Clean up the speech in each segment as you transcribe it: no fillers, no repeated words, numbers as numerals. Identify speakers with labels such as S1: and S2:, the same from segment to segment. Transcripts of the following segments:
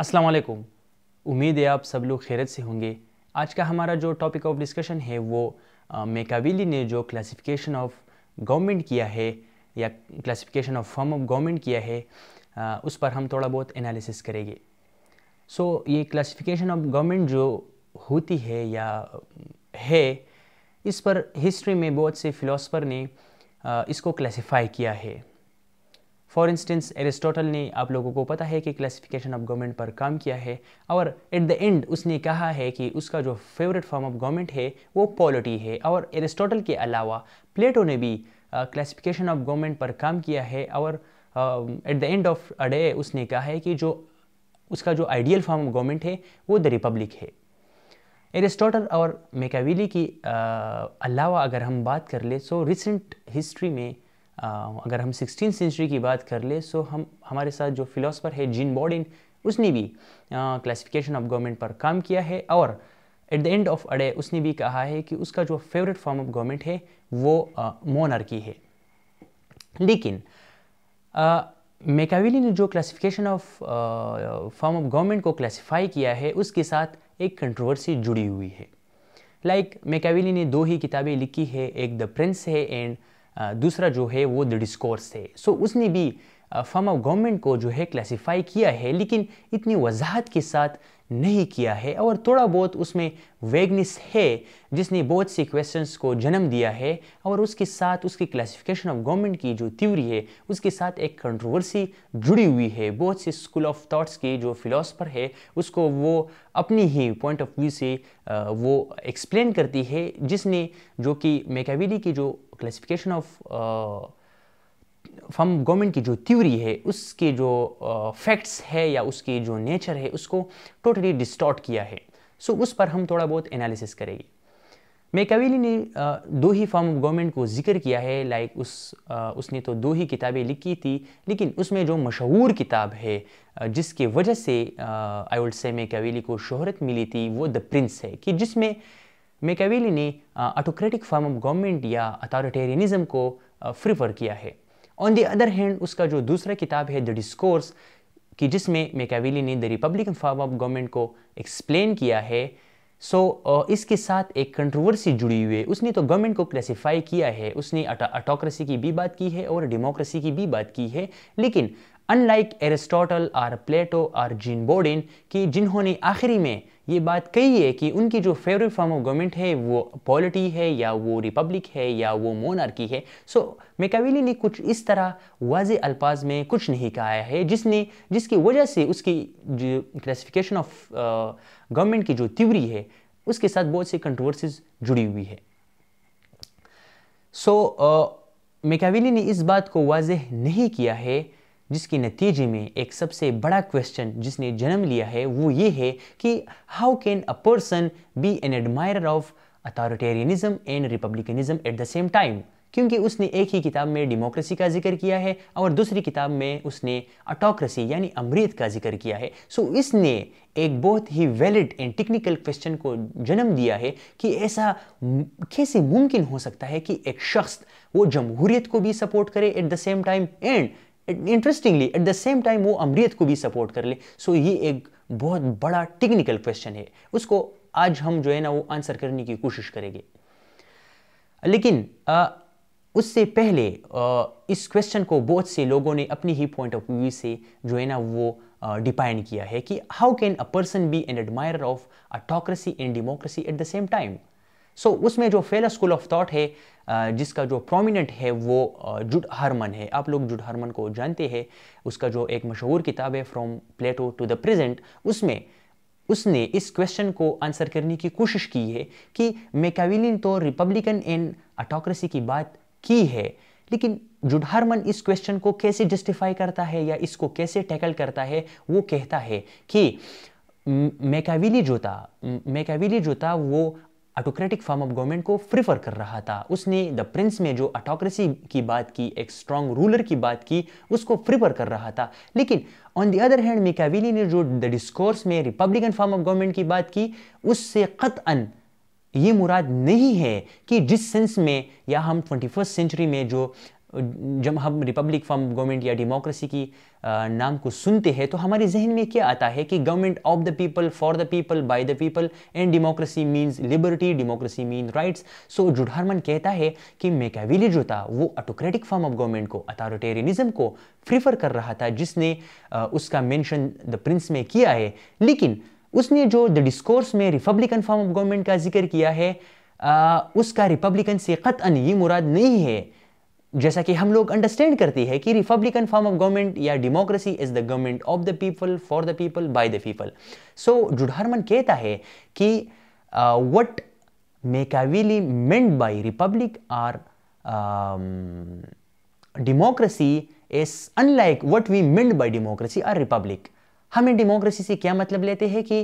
S1: अस्सलाम वालेकुम। उम्मीद है आप सब लोग खैरियत से होंगे। आज का हमारा जो टॉपिक ऑफ डिस्कशन है वो मैकाविली ने जो क्लासिफिकेशन ऑफ गवर्नमेंट किया है या classification of form of government किया है उस पर हम थोड़ा बहुत एनालिसिस करेंगे। ये क्लासिफिकेशन ऑफ गवर्नमेंट जो होती है या है, इस पर हिस्ट्री में बहुत से फिलोसफर ने इसको क्लासिफाई किया है। फॉर इंस्टेंस एरिस्टोटल ने, आप लोगों को पता है कि क्लासिफिकेशन ऑफ गवर्नमेंट पर काम किया है और एट द एंड उसने कहा है कि उसका जो फेवरेट फॉर्म ऑफ गवर्नमेंट है वो पॉलिटी है। और एरिस्टोटल के अलावा प्लेटो ने भी क्लासिफिकेशन ऑफ गवर्नमेंट पर काम किया है और at the end of a day उसने कहा है कि जो उसका जो आइडियल फॉर्म ऑफ गवर्नमेंट है वो द रिपब्लिक है। एरिस्टोटल और मैकाविली की अलावा अगर हम बात कर ले सो रिसेंट हिस्ट्री में अगर हम 16th सेंचुरी की बात कर ले सो हमारे साथ जो फिलोसफर है जीन बॉडिन, उसने भी क्लासिफिकेशन ऑफ गवर्नमेंट पर काम किया है और at the end of a day उसने भी कहा है कि उसका जो फेवरेट फॉर्म ऑफ गवर्नमेंट है वो मोनार्की है। लेकिन मैकाविली ने जो classification of form of government को क्लासिफाई किया है उसके साथ एक कंट्रोवर्सी जुड़ी हुई है। मैकाविली ने दो ही किताबें लिखी है, एक द प्रिंस है एंड दूसरा जो है वो द डिस्कोर्स है। उसने भी फॉर्म ऑफ गवर्नमेंट को जो है क्लासिफाई किया है, लेकिन इतनी वजाहत के साथ नहीं किया है और थोड़ा बहुत उसमें वेगनेस है जिसने बहुत से क्वेश्चंस को जन्म दिया है। और उसके साथ उसकी क्लासिफिकेशन ऑफ गवर्नमेंट की जो थ्योरी है उसके साथ एक कंट्रोवर्सी जुड़ी हुई है। बहुत से स्कूल ऑफ थॉट्स के जो फिलोसफर है उसको वो अपनी ही पॉइंट ऑफ व्यू से वो एक्सप्लेन करती है, जिसने जो कि मैकाविली की जो क्लासिफिकेशन ऑफ फॉर्म गवर्नमेंट की जो थ्योरी है उसके जो फैक्ट्स है या उसकी जो नेचर है उसको टोटली डिस्टॉर्ट किया है। उस पर हम थोड़ा बहुत एनालिसिस करेंगे। मैकाविली ने दो ही फॉर्म ऑफ गवर्नमेंट को जिक्र किया है। उसने तो दो ही किताबें लिखी थी, लेकिन उसमें जो मशहूर किताब है जिसकी वजह से आई वुड से मैकाविली को शोहरत मिली थी वो द प्रिंस है, कि जिसमें मैकाविली ने ऑटोक्रेटिक फॉर्म ऑफ गवर्नमेंट या अथॉरिटेरियनिज्म को प्रेफर किया है। ऑन द अदर हैंड उसका जो दूसरा किताब है द डिस्कोर्स, कि जिसमें मैकाविली ने the Republican form of government को एक्सप्लेन किया है। इसके साथ एक कंट्रोवर्सी जुड़ी हुई है। उसने तो गवर्नमेंट को क्लासिफाई किया है, उसने ऑटोक्रेसी की भी बात की है और डेमोक्रेसी की भी बात की है, लेकिन अनलाइक एरिस्टोटल और प्लेटो और जीन बॉडिन कि जिन्होंने आखिरी में ये बात कही है कि उनकी जो फेवरेट फॉर्म ऑफ गवर्नमेंट है वो पॉलिटी है या वो रिपब्लिक है या वो मोनार्की है। मैकाविली ने कुछ इस तरह वाज़े अल्फाज में कुछ नहीं कहा है जिसकी वजह से उसकी जो क्लासिफिकेशन ऑफ गवर्नमेंट की जो थ्योरी है उसके साथ बहुत सी कंट्रोवर्सीज जुड़ी हुई है। मैकाविली ने इस बात को वाज़ेह नहीं किया है, जिसके नतीजे में एक सबसे बड़ा क्वेश्चन जिसने जन्म लिया है वो ये है कि how can a person be an admirer of authoritarianism and republicanism at the same time. क्योंकि उसने एक ही किताब में डेमोक्रेसी का जिक्र किया है और दूसरी किताब में उसने ऑटोक्रेसी यानी अमरीत का जिक्र किया है। इसने एक बहुत ही वैलिड एंड टेक्निकल क्वेश्चन को जन्म दिया है कि ऐसा कैसे मुमकिन हो सकता है कि एक शख्स वो जमहूरियत को भी सपोर्ट करे eight the same time and interestingly eight the same time वो अमरीत को भी सपोर्ट कर ले। ये एक बहुत बड़ा टेक्निकल क्वेश्चन है, उसको आज हम जो है ना वो आंसर करने की कोशिश करेंगे। लेकिन उससे पहले इस क्वेश्चन को बहुत से लोगों ने अपनी ही पॉइंट ऑफ व्यू से जो है ना वो डिफाइन किया है कि how can a person be an admirer of autocracy and democracy at the same time. उसमें जो फेला स्कूल ऑफ थॉट है जिसका जो प्रोमिनेंट है वो जुड हार्मन है। आप लोग जुड हार्मन को जानते हैं, उसका जो एक मशहूर किताब है from Plato to the present, उसमें उसने इस क्वेश्चन को आंसर करने की कोशिश की है कि मैकाविली ने तो रिपब्लिकन एंड ऑटोक्रेसी की बात की है, लेकिन जुड हार्मन इस क्वेश्चन को कैसे जस्टिफाई करता है या इसको कैसे टैकल करता है। वो कहता है कि मैकाविली जो था वो ऑटोक्रेटिक फॉर्म ऑफ गवर्नमेंट को प्रेफर कर रहा था। उसने द प्रिंस में जो ऑटोक्रेसी की बात की, एक स्ट्रॉन्ग रूलर की बात की, उसको प्रेफर कर रहा था। लेकिन ऑन द अदर हैंड मैकाविली ने जो द डिस्कोर्स में रिपब्लिकन फॉर्म ऑफ गवर्नमेंट की बात की, उससे कतअन ये मुराद नहीं है कि जिस सेंस में या हम 21st सेंचुरी में जो जब हम रिपब्लिक फॉर्म ऑफ गवर्नमेंट या डेमोक्रेसी की नाम को सुनते हैं तो हमारे जहन में क्या आता है कि government of the people, for the people, by the people, and democracy means liberty, democracy mean rights. So Jude Herman कहता है कि मैकियावेली जो था वो ऑटोक्रेटिक फॉर्म ऑफ गवर्नमेंट को, अथॉरिटेरियनिज्म को प्रीफर कर रहा था, जिसने उसका मेंशन द प्रिंस में किया है। लेकिन उसने जो द डिस्कोर्स में रिपब्लिकन फॉर्म ऑफ गवर्नमेंट का जिक्र किया है, उसका रिपब्लिकन से कतअन ये मुराद नहीं है। जैसा कि हम लोग अंडरस्टैंड करते हैं कि रिपब्लिकन फॉर्म ऑफ गवर्नमेंट या democracy is the government of the people, for the people, by the people. So Jude Herman कहता है कि what Machiavelli meant by republic और democracy is unlike what we meant by democracy और republic. हमें democracy से क्या मतलब लेते हैं कि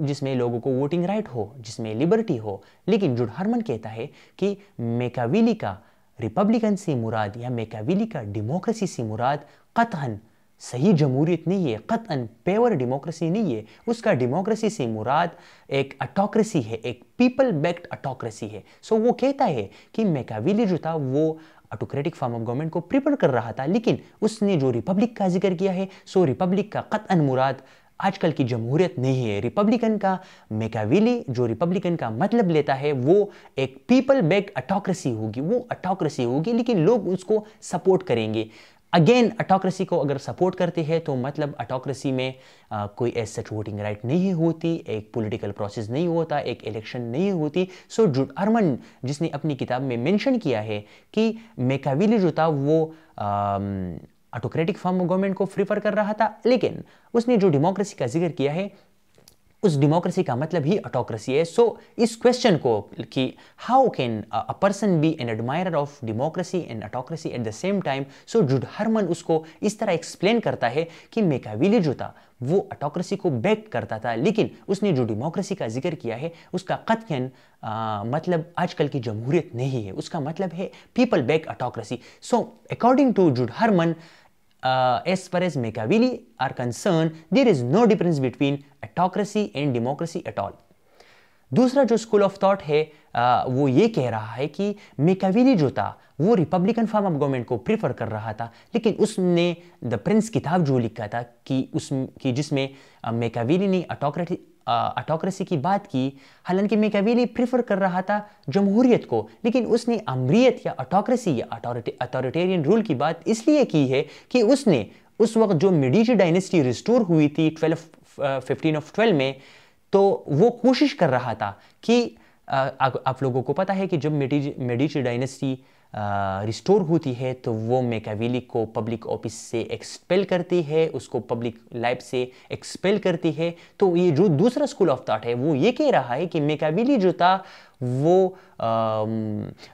S1: जिसमें लोगों को वोटिंग राइट हो, जिसमें लिबर्टी हो। लेकिन जुड हरमन कहता है कि मैकियावेली का रिपब्लिकन से मुराद या मैकियावेली का डेमोक्रेसी से मुराद कतअन सही जमहूरियत नहीं है, कतअन प्योर डेमोक्रेसी नहीं है। उसका डेमोक्रेसी से मुराद एक ऑटोक्रेसी है, एक पीपल बैक्ड ऑटोक्रेसी है। सो वो कहता है कि मैकियावेली जो था वो ऑटोक्रेटिक फॉर्म ऑफ गवर्नमेंट को प्रिपेयर कर रहा था, लेकिन उसने जो रिपब्लिक का जिक्र किया है, सो रिपब्लिक का कतअन मुराद आजकल की जमहूरियत नहीं है। रिपब्लिकन का, मैकियावेली जो रिपब्लिकन का मतलब लेता है वो एक पीपल बैक्ड ऑटोक्रेसी होगी, वो ऑटोक्रेसी होगी, लेकिन लोग उसको सपोर्ट करेंगे। अगेन ऑटोक्रेसी को अगर सपोर्ट करते हैं तो मतलब ऑटोक्रेसी में कोई एज सच वोटिंग राइट नहीं होती, एक पॉलिटिकल प्रोसेस नहीं होता, एक इलेक्शन नहीं होती। सो जुड हरमन जिसने अपनी किताब में मेंशन किया है कि मैकियावेली जो था वो ऑटोक्रेटिक फॉर्म ऑफ गवर्नमेंट को प्रीफर कर रहा था, लेकिन उसने जो डेमोक्रेसी का जिक्र किया है उस डेमोक्रेसी का मतलब ही ऑटोक्रेसी है। सो इस क्वेश्चन को कि how can a person be an admirer of democracy and autocracy at the same time, so Jude Herman उसको इस तरह एक्सप्लेन करता है कि मैकियावेली जो था वो ऑटोक्रेसी को बैक करता था, लेकिन उसने जो डेमोक्रेसी का जिक्र किया है उसका कतअन मतलब आजकल की जमहूरियत नहीं है, उसका मतलब है people back autocracy. So according to Jude Herman, as far as Machiavelli are concerned, there is no difference between autocracy and democracy at all. दूसरा जो स्कूल ऑफ थॉट है वो ये कह रहा है कि मैकियावेली जो था वो रिपब्लिकन फॉर्म ऑफ गवर्नमेंट को प्रीफर कर रहा था, लेकिन उसने द प्रिंस किताब जो लिखा था कि जिसमें मैकियावेली ने ऑटोक्रेसी की बात की, हालांकि मैकियावेली प्रीफर कर रहा था जमहूरियत को, लेकिन उसने अमरीयत या ऑटोक्रेसी या अथॉरिटेरियन रूल की बात इसलिए की है कि उसने उस वक्त जो मेडिची डायनेस्टी रिस्टोर हुई थी 1512 में, तो वो कोशिश कर रहा था कि आप लोगों को पता है कि जब मेडिची डायनेस्टी रिस्टोर होती है तो वो मैकियावेली को पब्लिक ऑफिस से एक्सपेल करती है, उसको पब्लिक लाइफ से एक्सपेल करती है। तो ये जो दूसरा स्कूल ऑफ थॉट है वो ये कह रहा है कि मैकियावेली जो था वो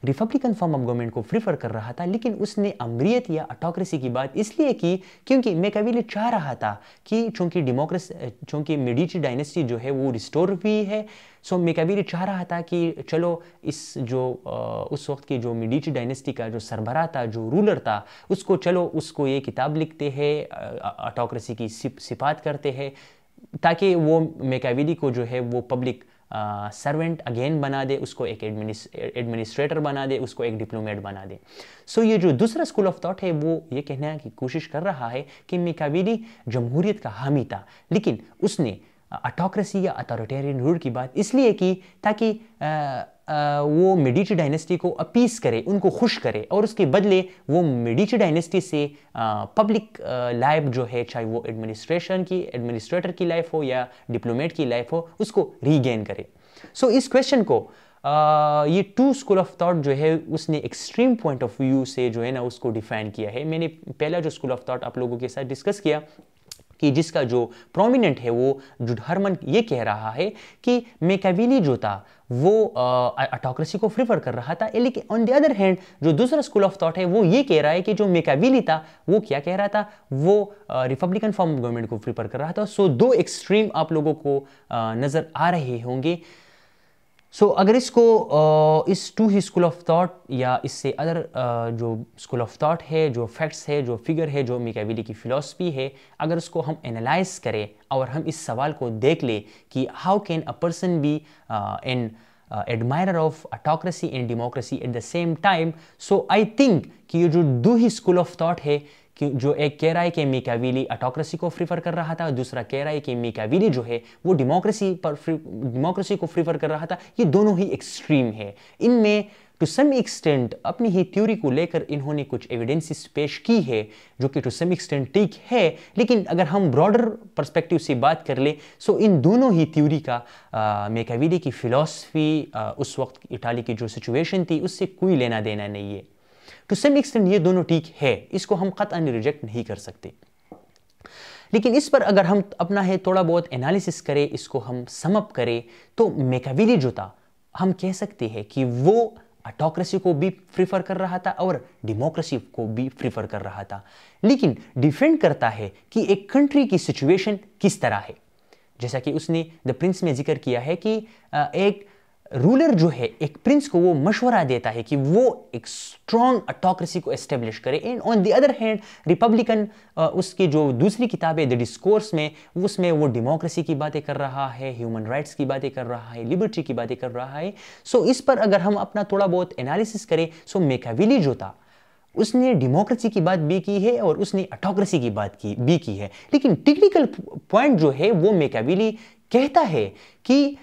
S1: रिपब्लिकन फॉर्म ऑफ गवर्नमेंट को प्रीफर कर रहा था, लेकिन उसने अमरीयत या ऑटोक्रेसी की बात इसलिए की क्योंकि मैकियावेली चाह रहा था कि चूंकि मेडिची डायनेस्टी जो है वो रिस्टोर हुई है, सो मैकियावेली चाह रहा था कि चलो उस वक्त की जो मेडिची डायनेस्टी का जो सरबराह था, जो रूलर था, उसको ये किताब लिखते हैं, ऑटोक्रेसी की सिफात करते हैं, ताकि वो मैकियावेली को जो है वो पब्लिक सर्वेंट अगेन बना दे, उसको एक एडमिनिस्ट्रेटर बना दे, उसको एक डिप्लोमेट बना दे। सो ये जो दूसरा स्कूल ऑफ थॉट है वो ये कहने की कोशिश कर रहा है कि मैकियावेली जमहूरियत का हामी था, लेकिन उसने ऑटोक्रेसी या अथॉरिटेरियन रूल की बात इसलिए की ताकि वो मेडिची डायनेस्टी को अपीस करे, उनको खुश करे, और उसके बदले वो मेडिची डायनेस्टी से पब्लिक लाइफ जो है, चाहे वो एडमिनिस्ट्रेटर की लाइफ हो या डिप्लोमेट की लाइफ हो, उसको रीगेन करे। सो इस क्वेश्चन को ये टू स्कूल ऑफ थॉट जो है उसने एक्सट्रीम पॉइंट ऑफ व्यू से जो है ना उसको डिफाइन किया है। मैंने पहला जो स्कूल ऑफ थॉट आप लोगों के साथ डिस्कस किया कि जिसका जो प्रोमिनेंट है वो जुड हरमन ये कह रहा है कि मैकियावेली जो था वो ऑटोक्रेसी को प्रीफर कर रहा था, लेकिन ऑन द अदर हैंड जो दूसरा स्कूल ऑफ थॉट है वो ये कह रहा है कि जो मैकियावेली था वो क्या कह रहा था, वो रिपब्लिकन फॉर्म ऑफ गवर्नमेंट को प्रीफर कर रहा था। सो दो एक्सट्रीम आप लोगों को नज़र आ रहे होंगे। सो अगर इसको इस टू ही स्कूल ऑफ थॉट या इससे अदर जो स्कूल ऑफ थॉट है, जो फैक्ट्स है, जो फिगर है, जो मैकियावेली की फ़िलॉसफी है, अगर उसको हम एनालाइज करें और हम इस सवाल को देख ले कि how can a person be an admirer of autocracy and democracy at the same time. So I think कि ये जो दो ही स्कूल ऑफ थॉट है कि जो एक कह रहा है कि मेकियावेली ऑटोक्रेसी को प्रीफर कर रहा था और दूसरा कह रहा है कि मेकियावेली जो है वो डेमोक्रेसी को प्रीफर कर रहा था, ये दोनों ही एक्सट्रीम है. इनमें टू सम एक्सटेंट अपनी ही थ्योरी को लेकर इन्होंने कुछ एविडेंसेस पेश की है जो कि टू सम एक्सटेंट ठीक है, लेकिन अगर हम ब्रॉडर पर्सपेक्टिव से बात कर ले सो इन दोनों ही थ्योरी का मेकियावेली की फिलॉसफी उस वक्त इटाली की जो सिचुएशन थी उससे कोई लेना देना नहीं है. टू सम एक्सटेंट ये दोनों ठीक है, इसको हम कतई रिजेक्ट नहीं कर सकते. लेकिन इस पर अगर हम अपना है थोड़ा बहुत एनालिसिस करें, इसको हम सम अप करें, तो मेकियावेली जो था हम कह सकते हैं कि वो ऑटोक्रेसी को भी प्रीफर कर रहा था और डेमोक्रेसी को भी प्रीफर कर रहा था, लेकिन डिफेंड करता है कि एक कंट्री की सिचुएशन किस तरह है. जैसा कि उसने द प्रिंस में जिक्र किया है कि एक रूलर जो है एक प्रिंस को वो मशवरा देता है कि वो एक स्ट्रॉन्ग ऑटोक्रेसी को एस्टेब्लिश करे. And on the other hand Republican उसकी जो दूसरी किताब है द डिस्कोर्स में, उसमें वो डेमोक्रेसी की बातें कर रहा है, ह्यूमन राइट्स की बातें कर रहा है, लिबर्टी की बातें कर रहा है. सो इस पर अगर हम अपना थोड़ा बहुत एनालिसिस करें, सो मेकियावेली जो था उसने डेमोक्रेसी की बात भी की है और उसने ऑटोक्रेसी की बात भी की है. लेकिन टेक्निकल पॉइंट जो है वो मेकियावेली कहता है कि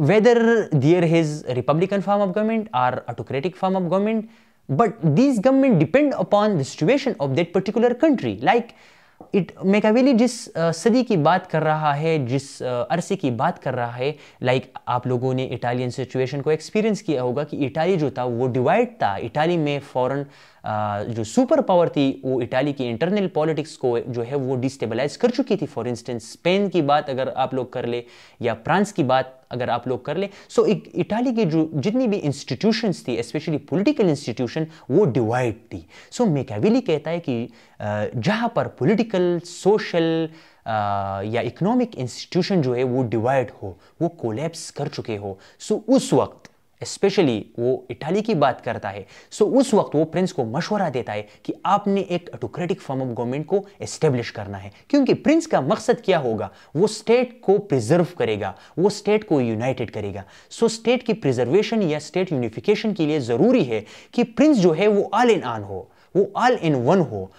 S1: whether there is republican form of government or autocratic form of government, but these government depend upon the situation of that particular country. Like मेकियावेली जिस सदी की बात कर रहा है, जिस अरसे की बात कर रहा है, लाइक आप लोगों ने इटालियन सिचुएशन को एक्सपीरियंस किया होगा कि इटाली जो था वो डिवाइड था. इटाली में फॉरेन जो सुपर पावर थी वो इटाली की इंटरनल पॉलिटिक्स को जो है वो डिस्टेबलाइज कर चुकी थी. फॉर इंस्टेंस स्पेन की बात अगर आप लोग कर ले या फ्रांस की बात अगर आप लोग कर ले, सो इटाली की जो जितनी भी इंस्टीट्यूशंस थी, स्पेशली पॉलिटिकल इंस्टीट्यूशन, वो डिवाइड थी. सो मेकियावेली कहता है कि जहाँ पर पॉलिटिकल, सोशल या इकोनॉमिक इंस्टीट्यूशन जो है वो डिवाइड हो, वो कोलैप्स कर चुके हो, सो उस वक्त स्पेशली वो इटाली की बात करता है, सो उस वक्त वो प्रिंस को मशवरा देता है कि आपने एक ऑटोक्रेटिक फॉर्म ऑफ गवर्नमेंट को एस्टेब्लिश करना है. क्योंकि प्रिंस का मकसद क्या होगा, वो स्टेट को प्रिजर्व करेगा, वो स्टेट को यूनाइटेड करेगा. सो स्टेट की प्रिजर्वेशन या स्टेट यूनिफिकेशन के लिए जरूरी है कि प्रिंस जो है वो ऑल इन ऑन हो, वो ऑल इन वन हो.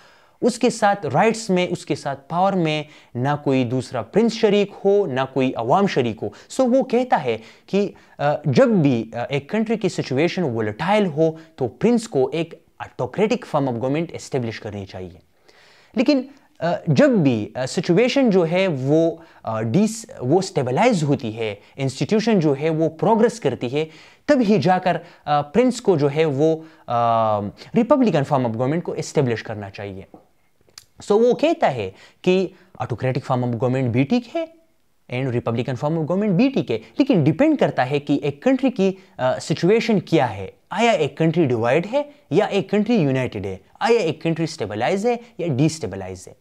S1: उसके साथ राइट्स में, उसके साथ पावर में ना कोई दूसरा प्रिंस शरीक हो, ना कोई अवाम शरीक हो. सो वो कहता है कि जब भी एक कंट्री की सिचुएशन वोलेटाइल हो तो प्रिंस को एक autocratic form of government establish करनी चाहिए. लेकिन जब भी सिचुएशन जो है वो स्टेबलाइज होती है, इंस्टीट्यूशन जो है वो प्रोग्रेस करती है, तब ही जाकर प्रिंस को जो है वो रिपब्लिकन फॉर्म ऑफ गवर्नमेंट को एस्टेब्लिश करना चाहिए. सो वो कहता है कि ऑटोक्रेटिक फॉर्म ऑफ गवर्नमेंट भी ठीक है and Republican form of government भी ठीक है, लेकिन डिपेंड करता है कि एक कंट्री की सिचुएशन क्या है. आया एक कंट्री डिवाइड है या एक कंट्री यूनाइटेड है, आया एक कंट्री स्टेबलाइज है या डिस्टेबलाइज है.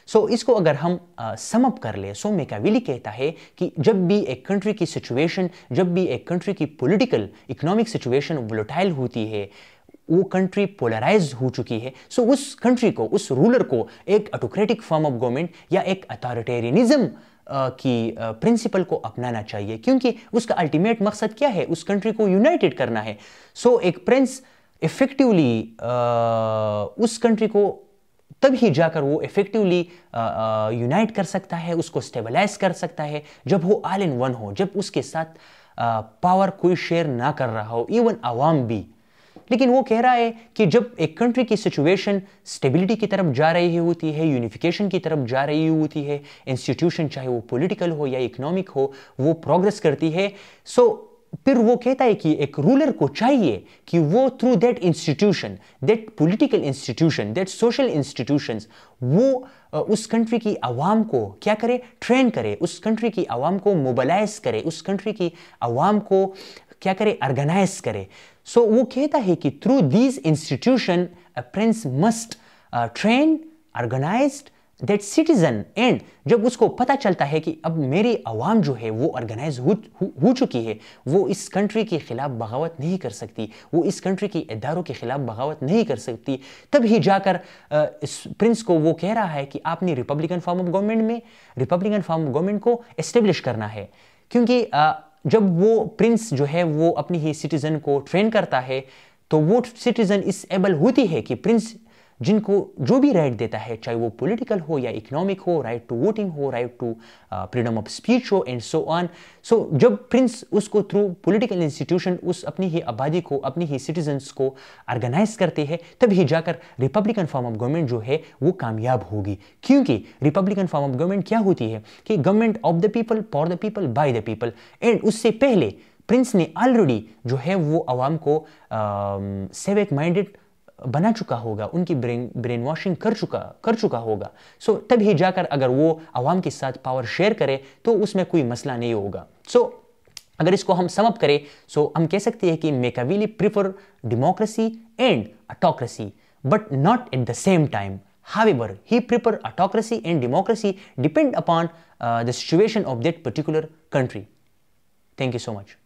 S1: सो इसको अगर हम सम अप कर ले, सो मेकियावेली कहता है कि जब भी एक कंट्री की सिचुएशन, जब भी एक कंट्री की पॉलिटिकल इकोनॉमिक सिचुएशन वोलेटाइल होती है, वो कंट्री पोलराइज हो चुकी है, सो उस कंट्री को, उस रूलर को एक ऑटोक्रेटिक फॉर्म ऑफ गवर्नमेंट या एक अथॉरिटेरियनिज्म की प्रिंसिपल को अपनाना चाहिए. क्योंकि उसका अल्टीमेट मकसद क्या है, उस कंट्री को यूनाइटेड करना है. सो एक प्रिंस इफेक्टिवली उस कंट्री को तब ही जाकर वो इफेक्टिवली यूनाइट कर सकता है, उसको स्टेबलाइज कर सकता है, जब वो ऑल इन वन हो, जब उसके साथ पावर कोई शेयर ना कर रहा हो, इवन अवाम भी. लेकिन वो कह रहा है कि जब एक कंट्री की सिचुएशन स्टेबिलिटी की तरफ जा रही होती है, यूनिफिकेशन की तरफ जा रही होती है, इंस्टीट्यूशन चाहे वो पॉलिटिकल हो या इकोनॉमिक हो, वो प्रोग्रेस करती है, सो फिर वो कहता है कि एक रूलर को चाहिए कि वो through that institution, that political institution, that social institutions, वो उस कंट्री की आवाम को क्या करे, ट्रेन करे, उस कंट्री की आवाम को मोबिलाइज करे, उस कंट्री की आवाम को क्या करे, ऑर्गेनाइज करे. सो वो कहता है कि through these institution a prince must train, organized that citizen. And जब उसको पता चलता है कि अब मेरी आवाम जो है वो ऑर्गेनाइज हो चुकी है, वो इस कंट्री के खिलाफ बगावत नहीं कर सकती, वो इस कंट्री के इदारों के खिलाफ बगावत नहीं कर सकती, तब ही जाकर इस प्रिंस को वो कह रहा है कि आपने रिपब्लिकन फॉर्म ऑफ गवर्नमेंट को एस्टेब्लिश करना है. क्योंकि जब वो प्रिंस जो है वो अपनी ही सिटीजन को ट्रेन करता है, तो वो सिटीजन इस एबल होती है कि प्रिंस जिनको जो भी राइट देता है, चाहे वो पॉलिटिकल हो या इकोनॉमिक हो, राइट टू वोटिंग हो, right to freedom of speech हो एंड सो ऑन। सो जब प्रिंस उसको थ्रू पॉलिटिकल इंस्टीट्यूशन उस अपनी ही आबादी को, अपनी ही सिटीजन्स को ऑर्गेनाइज करते हैं, तभी जाकर रिपब्लिकन फॉर्म ऑफ गवर्नमेंट जो है वो कामयाब होगी। क्योंकि रिपब्लिकन फॉर्म ऑफ गवर्नमेंट क्या होती है कि government of the people, for the people, by the people. And उससे पहले प्रिंस ने ऑलरेडी जो है वो आवाम को सिविक माइंडेड बना चुका होगा, उनकी ब्रेन वॉशिंग कर चुका होगा। सो तभी जाकर अगर वो आवाम के साथ पावर शेयर करे तो उसमें कोई मसला नहीं होगा। सो अगर इसको हम सम अप करें, सो हम कह सकते हैं कि Machiavelli prefer democracy and autocracy, but not at the same time. However, he prefer autocracy and democracy depend upon the situation of that particular country. Thank you so much.